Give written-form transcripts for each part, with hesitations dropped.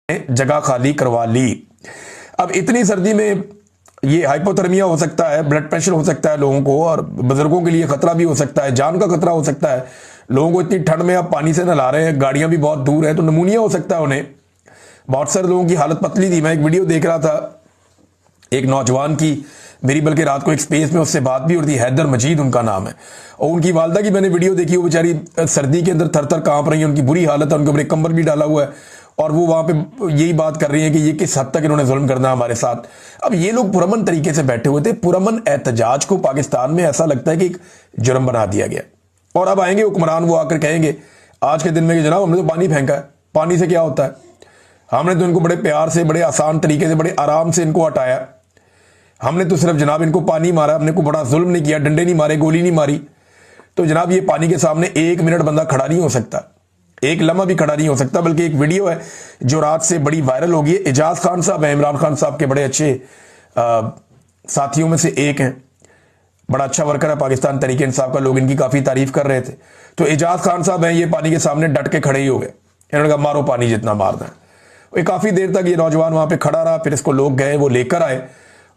जगह खाली करवा ली। अब इतनी सर्दी में ये हाइपोथर्मिया हो सकता है, ब्लड प्रेशर हो सकता है लोगों को, और बुजुर्गों के लिए खतरा भी हो सकता है, जान का खतरा हो सकता है। लोगों को इतनी ठंड में आप पानी से नहला रहे हैं, गाड़ियां भी बहुत दूर है, तो निमोनिया हो सकता है उन्हें। बहुत सारे लोगों की हालत पतली थी। मैं एक वीडियो देख रहा था एक नौजवान की, मेरी बल्कि रात को एक स्पेस में उससे बात भी हो रही थी, हैदर मजीद उनका नाम है, और उनकी वालदा की मैंने वीडियो देखी। वो बेचारी सर्दी के अंदर थर थर कांप रही है, उनकी बुरी हालत है, उनके ऊपर एक कंबल भी डाला हुआ है, और वो वहां पे यही बात कर रही है कि ये किस हद तक इन्होंने जुल्म करना है हमारे साथ। अब ये लोग पुरअमन तरीके से बैठे हुए थे। पुरअमन एहतजाज को पाकिस्तान में ऐसा लगता है कि एक जुर्म बना दिया गया, और अब आएंगे हुक्मरान, वो आकर कहेंगे आज के दिन में कि जनाब हमने तो पानी फेंका है, पानी से क्या होता है, हमने तो इनको बड़े प्यार से, बड़े आसान तरीके से, बड़े आराम से इनको हटाया, हमने तो सिर्फ जनाब इनको पानी मारा, हमने को बड़ा जुल्म नहीं किया, डंडे नहीं मारे, गोली नहीं मारी। तो जनाब ये पानी के सामने एक मिनट बंदा खड़ा नहीं हो सकता, एक लम्हा भी खड़ा नहीं हो सकता। बल्कि एक वीडियो है जो रात से बड़ी वायरल हो गई है। एजाज खान साहब है, इमरान खान साहब के बड़े अच्छे साथियों में से एक हैं, बड़ा अच्छा वर्कर है पाकिस्तान तहरीक इंसाफ का, लोग इनकी काफी तारीफ कर रहे थे। तो एजाज खान साहब हैं, ये पानी के सामने डट के खड़े ही हो गए, इन्होंने कहा मारो पानी जितना मारना है। काफी देर तक ये नौजवान वहां पे खड़ा रहा, फिर इसको लोग गए, वो लेकर आए,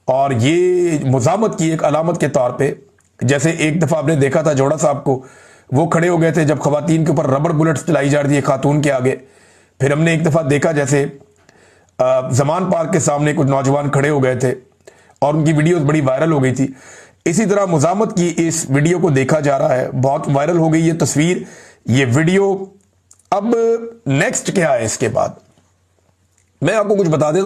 और ये मुजामत की एक अलामत के तौर पे, जैसे एक दफा आपने देखा था जोड़ा साहब को, वो खड़े हो गए थे जब खवातीन के ऊपर रबर बुलेट्स चलाई जा रही थी खातून के आगे। फिर हमने एक दफा देखा जैसे जमान पार्क के सामने कुछ नौजवान खड़े हो गए थे और उनकी वीडियोस बड़ी वायरल हो गई थी। इसी तरह मुजामत की इस वीडियो को देखा जा रहा है, बहुत वायरल हो गई ये तस्वीर, ये वीडियो। अब नेक्स्ट क्या है इसके बाद, मैं आपको कुछ बता दें।